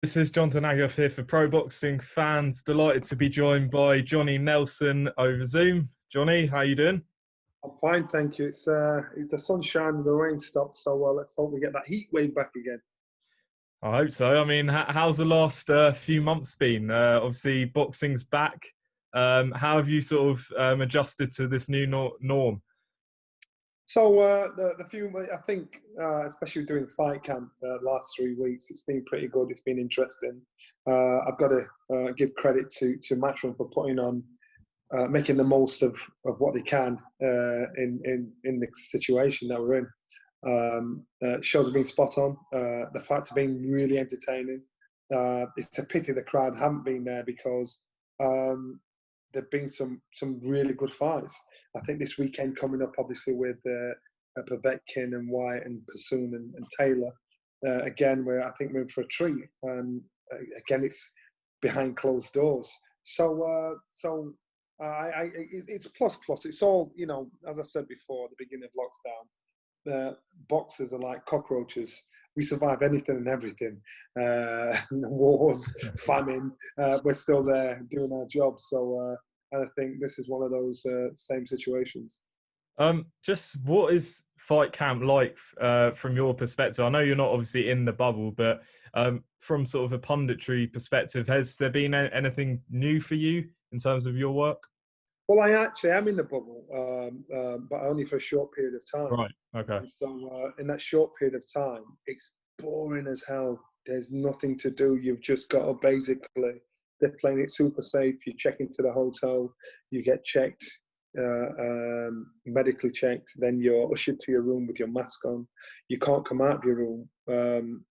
This is Jonathan Agoff here for Pro Boxing Fans. Delighted to be joined by Johnny Nelson over Zoom. Johnny, how you doing? I'm fine, thank you. It's the sunshine and the rain stopped, so let's hope we get that heat wave back again. I hope so. I mean, how's the last few months been? Obviously, boxing's back. How have you sort of adjusted to this new norm? So the few, I think, especially doing fight camp last 3 weeks, it's been pretty good. It's been interesting. I've got to give credit to Matchroom for putting on, making the most of what they can in the situation that we're in. Shows have been spot on. The fights have been really entertaining. It's a pity the crowd haven't been there because there've been some really good fights. I think this weekend coming up, obviously with Povetkin and Whyte and Persoon and Taylor, again, I think we're in for a treat. And again, it's behind closed doors. So it's plus. It's all, as I said before at the beginning of lockdown, boxers are like cockroaches. We survive anything and everything. Wars, famine, we're still there doing our job. So, and I think this is one of those same situations. Just what is fight camp like from your perspective? I know you're not obviously in the bubble, but from sort of a punditry perspective, has there been anything new for you in terms of your work? Well, I actually am in the bubble, but only for a short period of time. Right. Okay. And so in that short period of time, it's boring as hell. There's nothing to do. You've just got to basically, they're playing it super safe. You check into the hotel, you get checked, medically checked, then you're ushered to your room with your mask on. You can't come out of your room.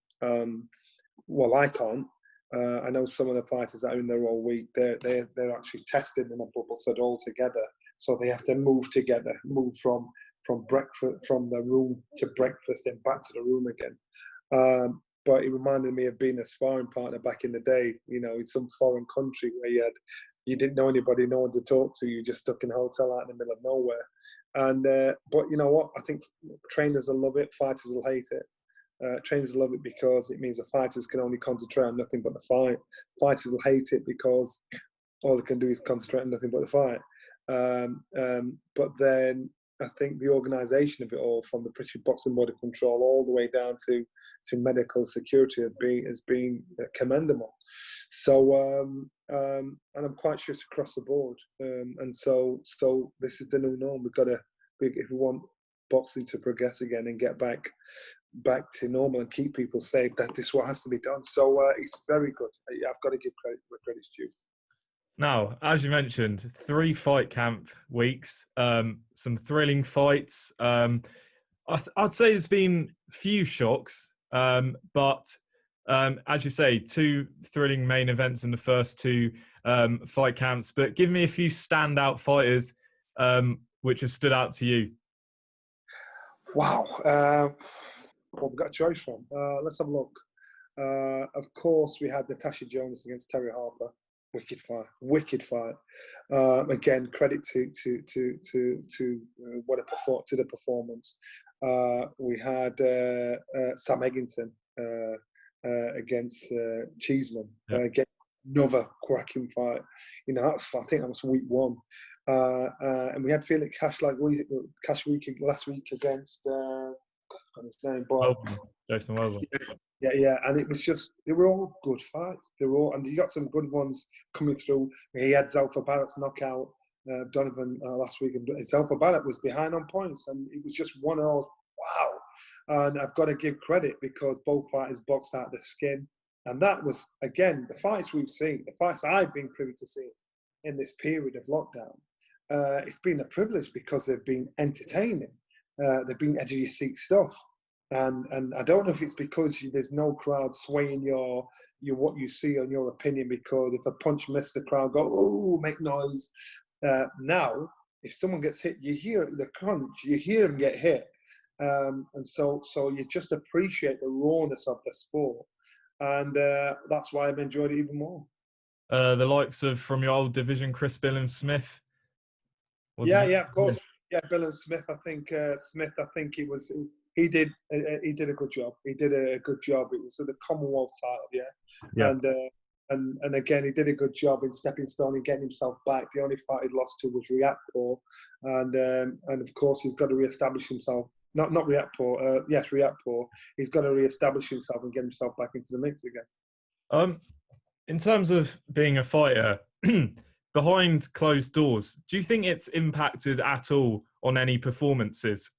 Well, I can't. I know some of the fighters that are in there all week. They're actually tested in a bubble set all together, so they have to move together, move from breakfast, from the room to breakfast, then back to the room again. But it reminded me of being a sparring partner back in the day. In some foreign country where you didn't know anybody, no one to talk to. You just stuck in a hotel out in the middle of nowhere. And but you know what? I think trainers will love it. Fighters will hate it. Trainers love it because it means the fighters can only concentrate on nothing but the fight. Fighters will hate it because all they can do is concentrate on nothing but the fight. But then I think the organisation of it all, from the British Boxing Board of Control all the way down to medical security, has been commendable. So and I'm quite sure it's across the board. And so this is the new norm. We've got to, if we want boxing to progress again and get back to normal and keep people safe, that this is what has to be done. So it's very good. I've got to give credit where credit's due. Now, as you mentioned, 3 fight camp weeks, some thrilling fights. I'd say there's been few shocks, but as you say, 2 thrilling main events in the first 2 fight camps. But give me a few standout fighters which have stood out to you. Wow. What we've got a choice from. Let's have a look. Of course, we had Natasha Jonas against Terry Harper. Wicked fight. Again, credit to the performance. We had Sam Eggington against Cheeseman. Again, another cracking fight. I think that was week 1. And we had Felix Cash last week against his name, but Jason Welber. Yeah, and they were all good fights. And you got some good ones coming through. He had Zelfa Barrett's knockout Donovan last week, and Zelfa Barrett was behind on points, and it was just one of those, wow. And I've got to give credit because both fighters boxed out the skin, and that was, again, the fights we've seen, the fights I've been privy to see in this period of lockdown. It's been a privilege because they've been entertaining. They've been edge of your seat stuff. And I don't know if it's because there's no crowd swaying your what you see on your opinion, because if a punch missed, the crowd go, oh, make noise. Now, if someone gets hit, you hear the crunch, you hear them get hit. And so you just appreciate the rawness of the sport. And that's why I've enjoyed it even more. The likes of, from your old division, Chris Billings-Smith. Yeah, of course. Yeah, Bill and Smith. I think he he did a good job. He did a good job. It was the Commonwealth title, Yeah. And again, he did a good job in stepping stone and getting himself back. The only fight he lost to was Whyte-Povetkin, and of course he's got to re-establish himself. Not Whyte-Povetkin, yes, Whyte-Povetkin. He's got to re-establish himself and get himself back into the mix again. In terms of being a fighter, behind closed doors, do you think it's impacted at all on any performances?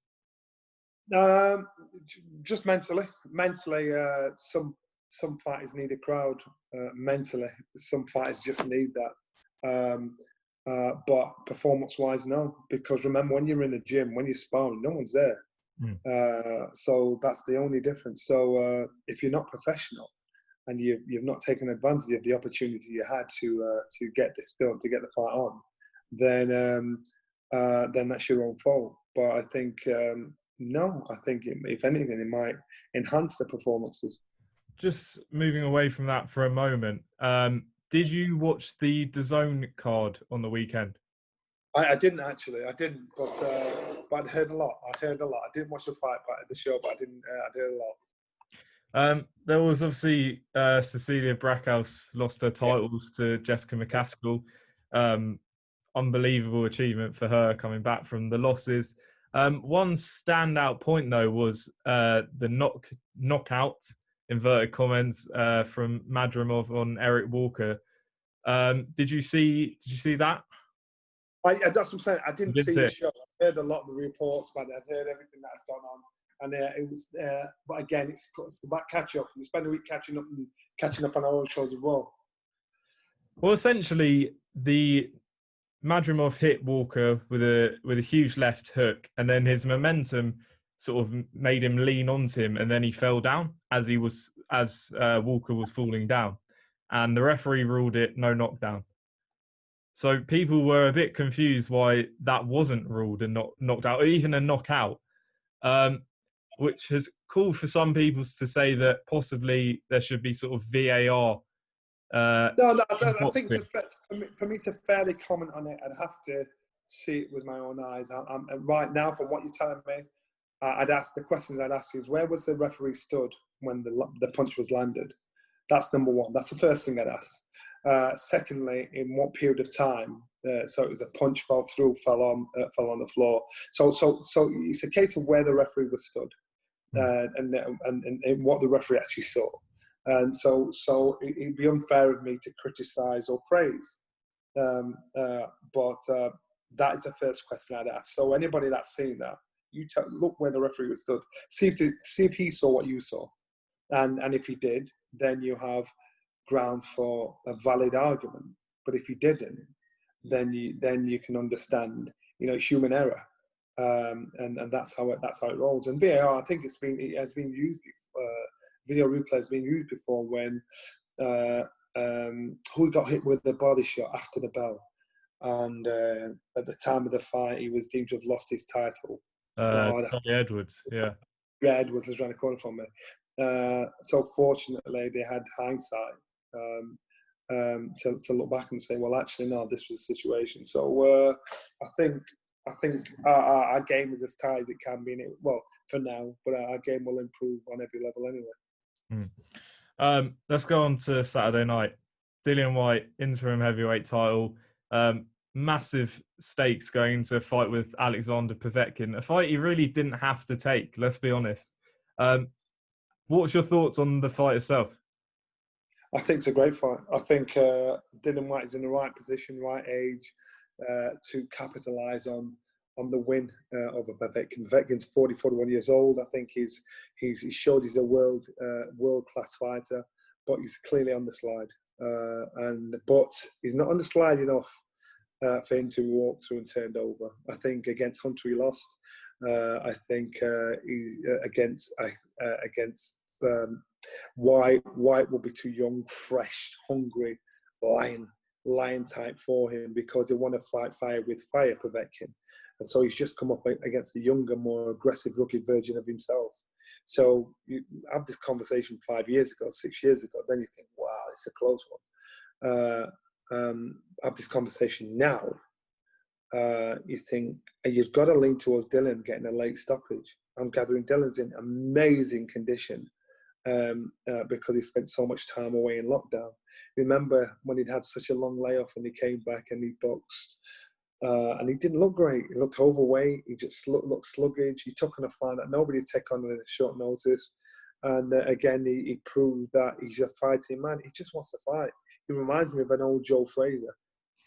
Just mentally. Some fighters need a crowd. Mentally, some fighters just need that. But performance-wise, no. Because remember, when you're in a gym, when you're sparring, no one's there. So that's the only difference. So if you're not professional and you've not taken advantage of the opportunity you had to get this done, to get the fight on, then that's your own fault. But I think no. I think if anything, it might enhance the performances. Just moving away from that for a moment, did you watch the DAZN card on the weekend? I didn't actually. I didn't, but I'd heard a lot. I didn't watch the fight part of the show, but I heard a lot. There was obviously Cecilia Brackhouse lost her titles to Jessica McCaskill. Unbelievable achievement for her coming back from the losses. One standout point though was the knockout inverted commas from Madrimov on Eric Walker. Did you see that? That's what I'm saying. I didn't see the show. I heard a lot of the reports, but I'd heard everything that had gone on, and it was. But again, it's about catch up. We spend a week catching up on our own shows as well. Well, essentially, the Madrimov hit Walker with a huge left hook, and then his momentum sort of made him lean onto him, and then he fell down as Walker was falling down, and the referee ruled it no knockdown. So people were a bit confused why that wasn't ruled and not knocked out, or even a knockout, which has called for some people to say that possibly there should be sort of VAR. No, I think for me to fairly comment on it, I'd have to see it with my own eyes. Right now, from what you're telling me, the questions I'd ask is, where was the referee stood when the punch was landed? That's number one. That's the first thing I'd ask. Secondly, in what period of time? So it was a punch fell on the floor. So it's a case of where the referee was stood, and what the referee actually saw. And so it'd be unfair of me to criticise or praise. But that is the first question I'd ask. So anybody that's seen that, look where the referee was stood. See if he saw what you saw, and if he did, then you have grounds for a valid argument. But if he didn't, then you can understand, human error, and that's how it rolls. And VAR, I think it has been used before. Video replay has been used before when who got hit with the body shot after the bell, and at the time of the fight, he was deemed to have lost his title. Tommy Edwards, yeah. Yeah, Edwards was around the corner from me. So fortunately, they had hindsight to look back and say, well, actually, no, this was the situation. So I think our game is as tight as it can be. Well, for now, but our game will improve on every level anyway. Let's go on to Saturday night. Dillian Whyte, interim heavyweight title. Massive stakes going into a fight with Alexander Povetkin. A fight he really didn't have to take, let's be honest. What's your thoughts on the fight itself? I think it's a great fight. I think Dillian Whyte is in the right position, right age to capitalise on the win over Povetkin. Povetkin's 41 years old. I think he's showed he's a world class fighter, but he's clearly on the slide. But he's not on the slide enough for him to walk through and turned over. I think against Hunter he lost. I think against Whyte will be too young, fresh, hungry, lion type for him, because they want to fight fire with fire, Povetkin. And so he's just come up against a younger, more aggressive, rugged version of himself. So you have this conversation 5 years ago, 6 years ago, then you think, wow, it's a close one. Have this conversation now, you think, and you've got to lean towards Dillian getting a late stoppage. I'm gathering Dillian's in amazing condition because he spent so much time away in lockdown. Remember when he'd had such a long layoff and he came back and he boxed and he didn't look great. He looked overweight. He just looked sluggish. He took on a fight that nobody would take on at a short notice. And again, he proved that he's a fighting man. He just wants to fight. He reminds me of an old Joe Fraser.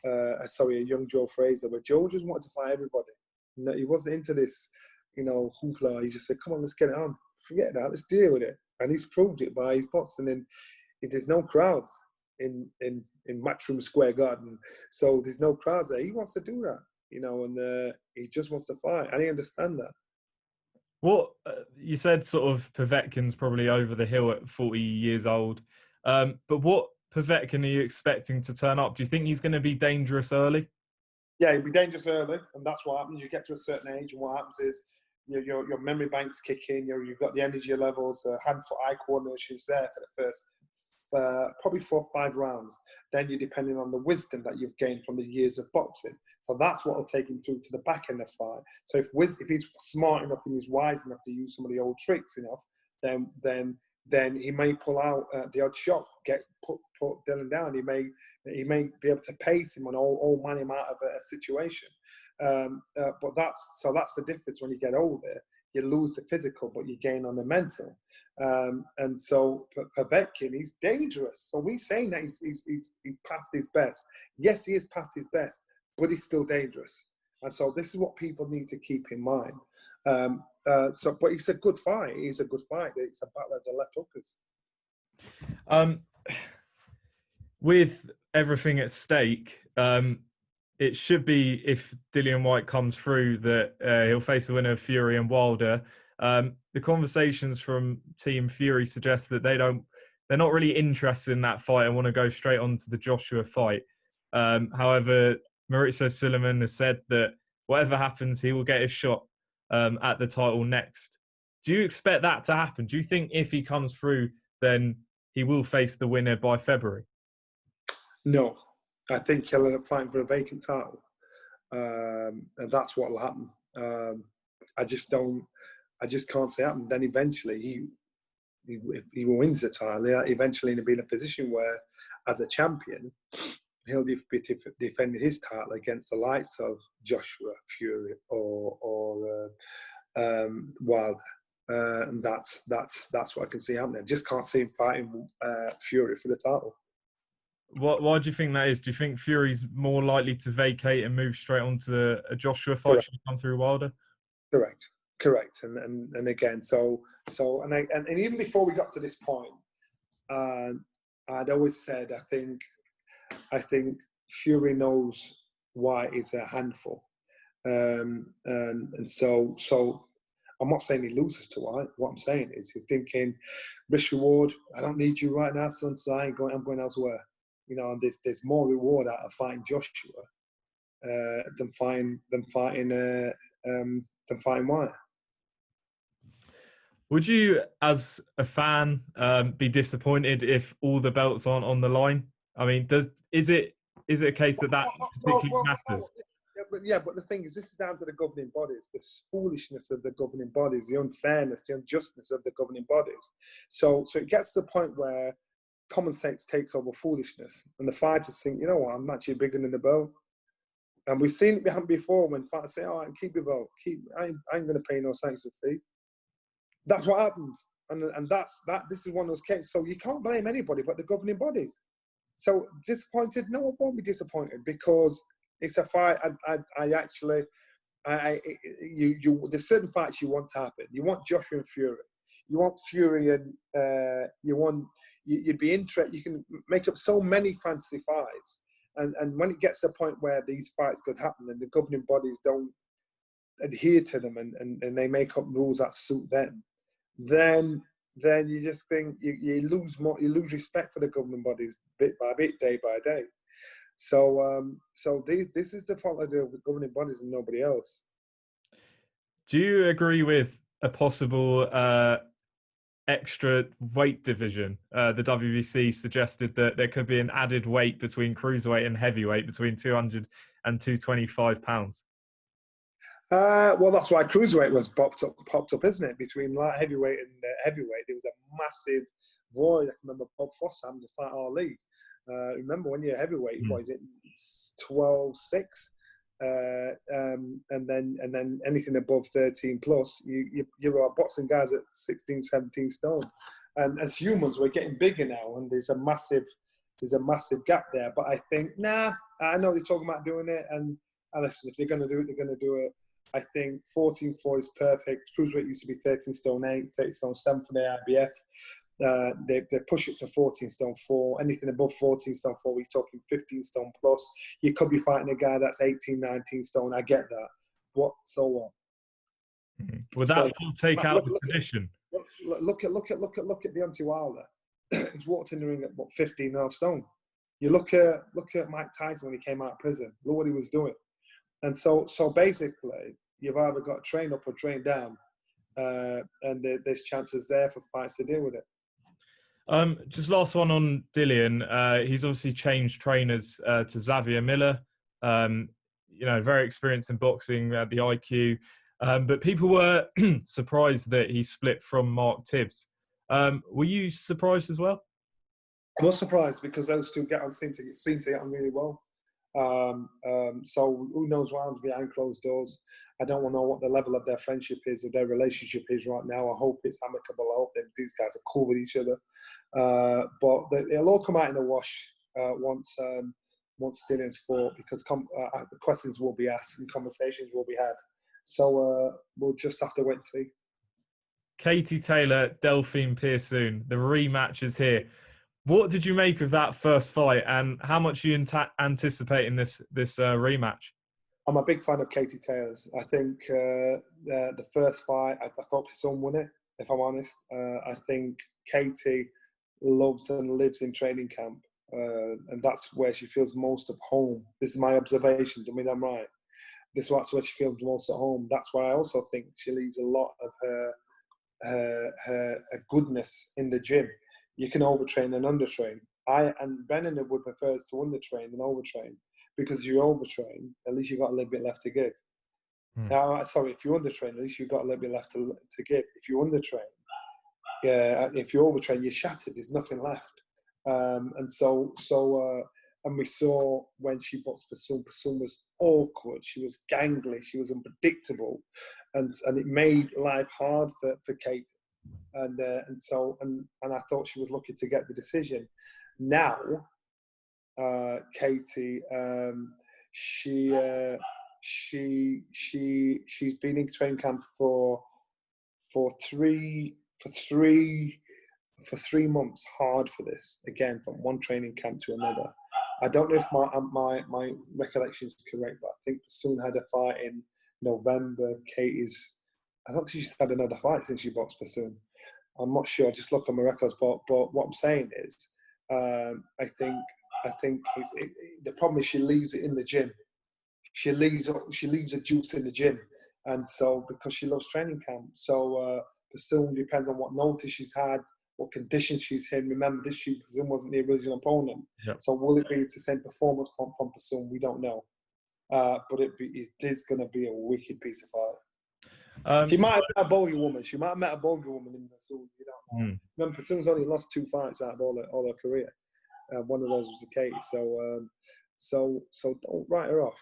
A young Joe Fraser, where Joe just wanted to fight everybody. No, he wasn't into this, hoopla. He just said, "Come on, let's get it on. Forget that. Let's deal with it." And he's proved it by his boxing. And there's no crowds in Matchroom Square Garden, so there's no crowds there. He wants to do that, and he just wants to fight. And I understand that. What you said, sort of Povetkin's probably over the hill at 40 years old. But what Povetkin are you expecting to turn up? Do you think he's going to be dangerous early? Yeah, he'll be dangerous early, and that's what happens. You get to a certain age, and what happens is your memory banks kick in. You've got the energy levels, hand-foot-eye coordination's there for the first probably 4 or 5 rounds. Then you're depending on the wisdom that you've gained from the years of boxing. So that's what will take him through to the back end of the fight. So if he's smart enough and he's wise enough to use some of the old tricks enough, then he may pull out the odd shot, put Dillian down. He may be able to pace him and all man him out of a situation. But that's the difference when you get older. You lose the physical, but you gain on the mental. And so Povetkin, he's dangerous. So we're saying that he's past his best. Yes, he is past his best, but he's still dangerous. And so this is what people need to keep in mind. But it's a good fight. It's a good fight. It's a battle of the left hookers. With everything at stake, it should be, if Dillian Whyte comes through, that he'll face the winner of Fury and Wilder. The conversations from Team Fury suggest that they're not really interested in that fight and want to go straight on to the Joshua fight. However, Maurizio Sulaiman has said that whatever happens, he will get his shot at the title next. Do you expect that to happen? Do you think if he comes through, then he will face the winner by February? No. I think he'll end up fighting for a vacant title. And that's what will happen. I just can't say happen. Then eventually if he wins the title, he'll eventually be in a position where, as a champion, he'll be defending his title against the likes of Joshua, Fury, or Wilder. And that's what I can see happening. I just can't see him fighting Fury for the title. Why do you think that is? Do you think Fury's more likely to vacate and move straight onto a Joshua fight should he come through Wilder? Correct. And again, and even before we got to this point, I'd always said I think Fury knows Whyte is a handful, and so I'm not saying he loses to Whyte. What I'm saying is he's thinking, risk reward. I don't need you right now, son. So I'm going elsewhere. And there's more reward out of fighting Joshua than fighting Whyte. Would you, as a fan, be disappointed if all the belts aren't on the line? I mean, is it a case that particularly matters? But the thing is, this is down to the governing bodies, the foolishness of the governing bodies, the unfairness, the unjustness of the governing bodies. So it gets to the point where common sense takes over foolishness, and the fighters think, you know what, I'm actually bigger than the belt. And we've seen it happen before when fighters say, "All right, keep your belt. I ain't going to pay no sanction fee." That's what happens, and this is one of those cases. So you can't blame anybody but the governing bodies. So disappointed? No, I won't be disappointed because it's a fight. There's certain fights you want to happen. You want Joshua and Fury. You want Fury and you'd be interested. You can make up so many fantasy fights, and when it gets to the point where these fights could happen and the governing bodies don't adhere to them and they make up rules that suit them, then you just think you lose respect for the governing bodies bit by bit, day by day. So this is the fault of the governing bodies and nobody else. Do you agree with a possible extra weight division? The WBC suggested that there could be an added weight between cruiserweight and heavyweight between 200 and 225 pounds. Well, that's why cruiserweight was popped up, isn't it? Between light heavyweight and heavyweight, there was a massive void. I can remember Bob Foss having to fight Ali. Remember when you're heavyweight, what is it, 12-6, and then anything above 13 plus, you're boxing guys at 16, 17 stone. And as humans, we're getting bigger now, and there's a massive gap there. But I think, I know they're talking about doing it, and listen, if they're going to do it, they're going to do it. I think 14-4 is perfect. Cruiserweight used to be 13 stone 8, 13 stone 7 for the IBF. They push it to 14 stone 4. Anything above 14 stone 4, we're talking 15 stone plus. You could be fighting a guy that's 18, 19 stone. I get that. What? So what? Would that still take out the tradition? Look at Deontay Wilder. He's walked in the ring at what, 15.5 stone. You look at Mike Tyson when he came out of prison. Look what he was doing. And so basically, you've either got to train up or train down, and there's chances there for fights to deal with it. Just last one on Dillian. He's obviously changed trainers to Xavier Miller. Very experienced in boxing at the IQ. But people were surprised that he split from Mark Tibbs. Were you surprised as well? I was surprised because those two seem to get on really well. So who knows what happens behind closed doors. I don't know what the level of their friendship is or their relationship is right now. I hope it's amicable. I hope that these guys are cool with each other. But they'll all come out in the wash once Dillian's fought, because the questions will be asked and conversations will be had. So we'll just have to wait and see. Katie Taylor, Delphine Persoon, the rematch is here. What did you make of that first fight, and how much are you anticipating this rematch? I'm a big fan of Katie Taylor's. I think the first fight, I thought Persoon won it, if I'm honest. I think Katie loves and lives in training camp, and that's where she feels most at home. This is my observation. I mean, I'm right. That's where she feels most at home. That's why I also think she leaves a lot of her goodness in the gym. You can overtrain and undertrain. Brennan would prefer to undertrain than overtrain, because if you overtrain, at least you've got a little bit left to give. Now, sorry, if you undertrain, at least you've got a little bit left to give. If you undertrain, if you overtrain, you're shattered. There's nothing left. And we saw when she boxed Persoon, Persoon was awkward. She was gangly. She was unpredictable, and it made life hard for Kate. And I thought she was lucky to get the decision. Now, Katie, she's been in training camp for 3 months, hard for this. Again, from one training camp to another. I don't know if my recollection is correct, but I think Persoon had a fight in November. I don't think she's had another fight since she boxed Persoon. I'm not sure. Just look on my records. But what I'm saying is, I think the problem is she leaves it in the gym. She leaves a juice in the gym, and so because she loves training camp. So Persoon depends on what notice she's had, what conditions she's in. Remember, Persoon wasn't the original opponent. Yep. So will it be the same performance from Persoon? We don't know. But it is going to be a wicked piece of fight. She might have met a bogey woman. She might have met a bogey woman in Persoon. You don't know. Remember, Persoon's only lost 2 fights out of all her career. One of those was the case. So don't write her off.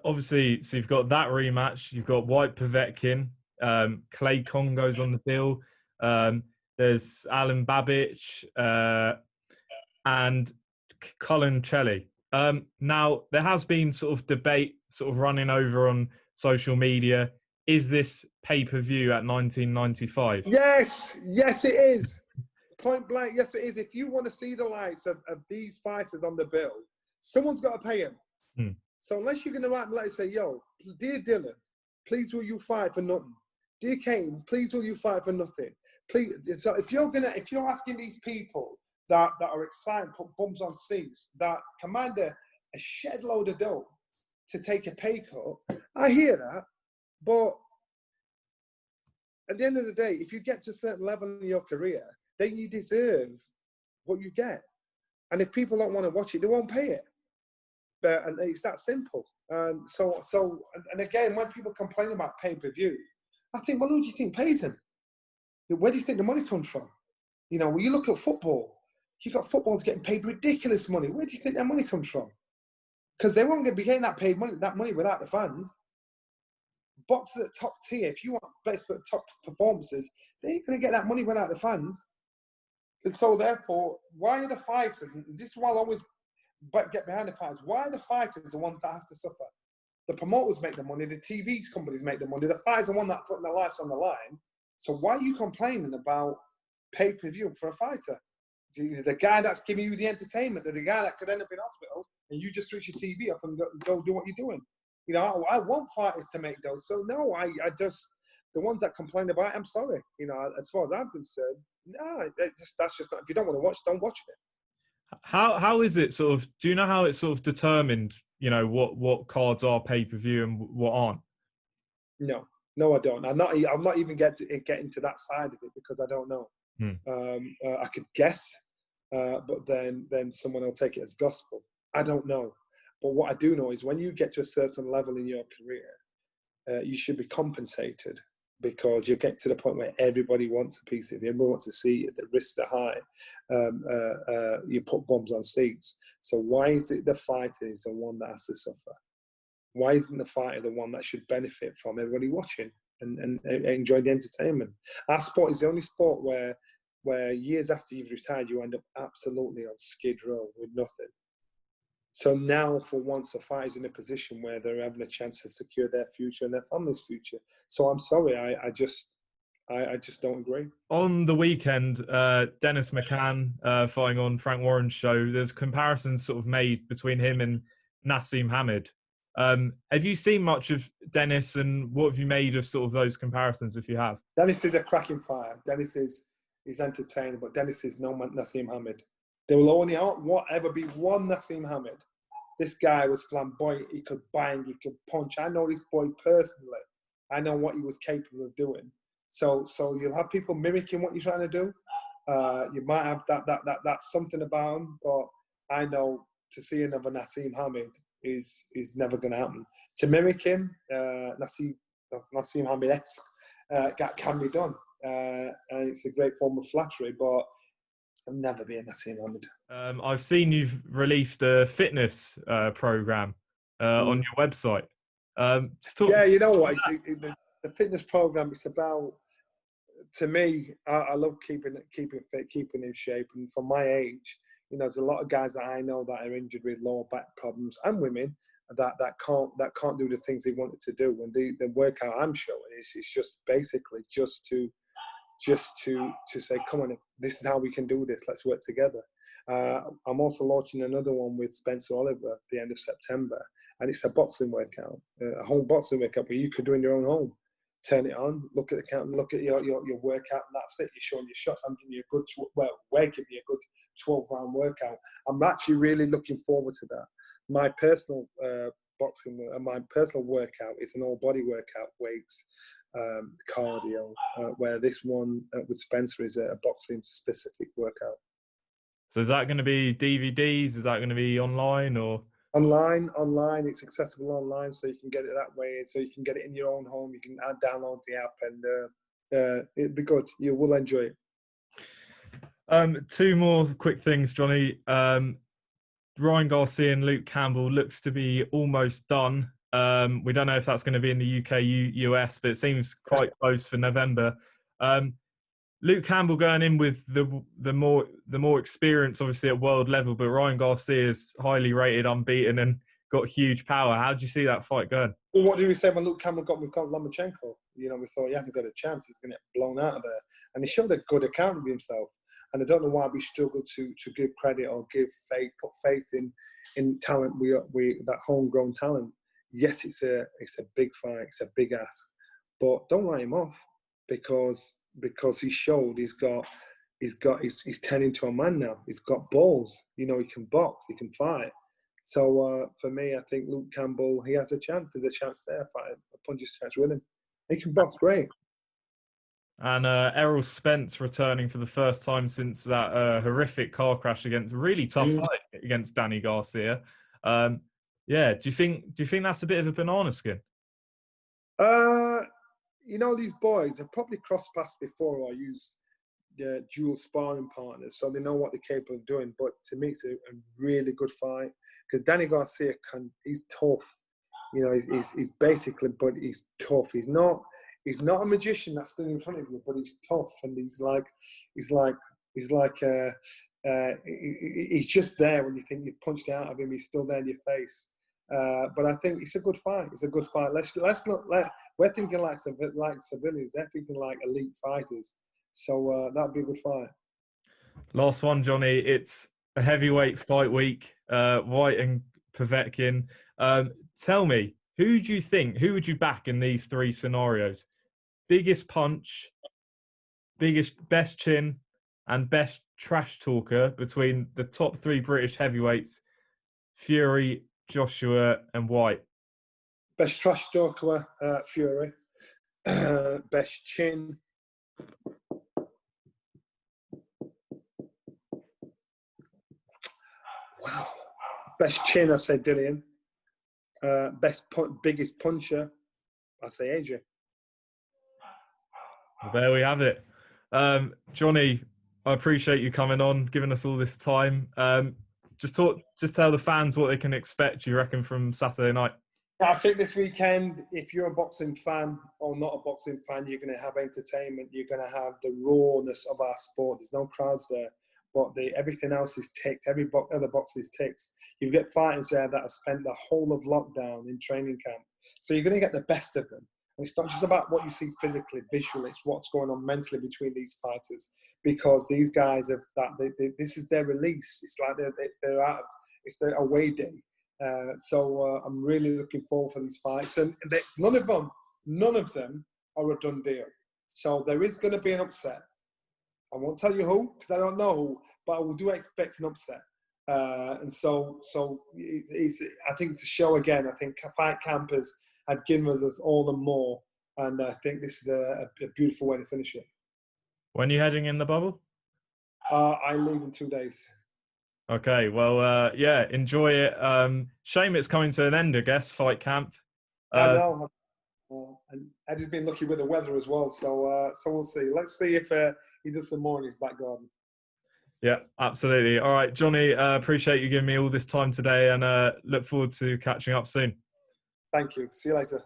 Obviously, so you've got that rematch. You've got Whyte-Povetkin. Clay Congo's on the deal. There's Alan Babich and Colin Chelly. Now, there has been sort of debate sort of running over on social media. Is this pay-per-view at 1995? Yes, it is. Point blank, yes, it is. If you want to see the likes of these fighters on the bill, someone's got to pay them. So unless you're going to write and like say, yo, dear Dylan, please will you fight for nothing? Dear Kane, please will you fight for nothing? Please. So if you're asking these people that are excited, put bums on seats, that command a shed load of dough to take a pay cut, I hear that. But at the end of the day, if you get to a certain level in your career, then you deserve what you get. And if people don't want to watch it, they won't pay it. And it's that simple. And and again, when people complain about pay-per-view, I think, well, who do you think pays him? Where do you think the money comes from? You know, when you look at football, you got footballers getting paid ridiculous money. Where do you think their money comes from? Because they won't be getting that money without the fans. Boxers at top tier, if you want best top performances, they ain't going to get that money without the fans. And so therefore, why are the fighters, and this is why I always get behind the fighters, why are the fighters the ones that have to suffer? The promoters make the money, the TV companies make the money, the fighters are the one that's putting their lives on the line. So why are you complaining about pay-per-view for a fighter? The guy that's giving you the entertainment, the guy that could end up in hospital, and you just switch your TV off and go do what you're doing. You know, I want fighters to make those. So no, I just, the ones that complain about it, I'm sorry. You know, as far as I'm concerned, no, that's just not, if you don't want to watch, don't watch it. How is it sort of, do you know how it's sort of determined, you know, what cards are pay-per-view and what aren't? No, I don't. I'm not even getting to that side of it because I don't know. I could guess, but then someone will take it as gospel. I don't know. But what I do know is when you get to a certain level in your career, you should be compensated because you get to the point where everybody wants a piece of you. Everyone wants to see it. The risks are high. You put bums on seats. So why is it the fighter is the one that has to suffer? Why isn't the fighter the one that should benefit from everybody watching and enjoy the entertainment? Our sport is the only sport where years after you've retired, you end up absolutely on skid row with nothing. So now, for once, the fighter's in a position where they're having a chance to secure their future and their family's future. So I'm sorry, I just don't agree. On the weekend, Dennis McCann fighting on Frank Warren's show, there's comparisons sort of made between him and Nassim Hamed. Have you seen much of Dennis, and what have you made of sort of those comparisons, if you have? Dennis is a cracking fighter. He's entertaining, but Dennis is no Nassim Hamed. There will only ever be one Nassim Hamed. This guy was flamboyant. He could bang, he could punch. I know this boy personally. I know what he was capable of doing. So you'll have people mimicking what you're trying to do. You might have that's something about him, but I know to see another Nassim Hamed is never going to happen. To mimic him, Nassim Hamed-esque can be done. And it's a great form of flattery, but I'll never be a Nassim Hamed. I've seen you've released a fitness program on your website. Yeah, you know what? The fitness program, it's about, to me, I love keeping fit, keeping in shape. And for my age, you know, there's a lot of guys that I know that are injured with lower back problems, and women that can't do the things they wanted to do. And the workout I'm showing is just basically just to say, come on, this is how we can do this. Let's work together. I'm also launching another one with Spencer Oliver at the end of September, and it's a boxing workout, a home boxing workout where you could do in your own home. Turn it on, look at the count, look at your workout, and that's it. You're showing your shots. I'm giving you a good, we're giving you a good 12-round workout. I'm actually really looking forward to that. My personal my personal workout is an all-body workout, weights, cardio, where this one with Spencer is a boxing-specific workout. So is that going to be DVDs? Is that going to be online or? Online. It's accessible online, so you can get it that way. So you can get it in your own home. You can download the app, and it'd be good. You will enjoy it. Two more quick things, Johnny. Ryan Garcia and Luke Campbell looks to be almost done. We don't know if that's going to be in the UK, US, but it seems quite close for November. Luke Campbell going in with the more experience, obviously at world level, but Ryan Garcia is highly rated, unbeaten, and got huge power. How do you see that fight going? Well, what did we say when Luke Campbell we've got Lomachenko? You know, we thought he hasn't got a chance. He's going to get blown out of there, and he showed a good account of himself. And I don't know why we struggle to give credit or put faith in talent. We that homegrown talent. Yes, it's a big fight. It's a big ask, but don't write him off because he showed he's turned into a man now. He's got balls. You know, he can box. He can fight. So for me, I think Luke Campbell, he has a chance. There's a chance there. Fight a puncher's chance with him. He can box great. And Errol Spence returning for the first time since that horrific car crash really tough fight against Danny Garcia. Yeah. Do you think that's a bit of a banana skin? Uh, these boys have probably crossed paths before or used dual sparring partners, so they know what they're capable of doing. But to me, it's a really good fight because Danny Garcia he's tough. He's basically, but he's tough. He's not a magician that's stood in front of you, but he's tough, and he's just there when you think you've punched out of him. He's still there in your face. But I think it's a good fight. It's a good fight. Let's not let. We're thinking like civilians. They're thinking like elite fighters. So that'd be a good fight. Last one, Johnny. It's a heavyweight fight week. Whyte and Povetkin. Tell me, who would you back in these three scenarios? Biggest punch, best chin, and best trash talker between the top three British heavyweights: Fury, Joshua, and Whyte. Best trash talker, Fury. Best chin. Wow. Best chin, I say Dillian. Biggest puncher, I say AJ. Well, there we have it. Johnny, I appreciate you coming on, giving us all this time. Just tell the fans what they can expect, you reckon, from Saturday night. I think this weekend, if you're a boxing fan or not a boxing fan, you're going to have entertainment. You're going to have the rawness of our sport. There's no crowds there, but everything else is ticked. Every other box is ticked. You get fighters there that have spent the whole of lockdown in training camp. So you're going to get the best of them. And it's not just about what you see physically, visually. It's what's going on mentally between these fighters, because these guys this is their release. It's like they're out. It's their away day. So I'm really looking forward for these fights, and none of them are a done deal. So there is going to be an upset. I won't tell you who because I don't know who, but I do expect an upset. And so I think it's a show again. I think fight campers have given us all and more, and I think this is a beautiful way to finish it. When are you heading in the bubble? I leave in 2 days. Okay, well, yeah, enjoy it. Shame it's coming to an end, I guess, fight camp. I know. And Eddie's been lucky with the weather as well, so we'll see. Let's see if he does some more in his back garden. Yeah, absolutely. All right, Johnny, appreciate you giving me all this time today, and look forward to catching up soon. Thank you. See you later.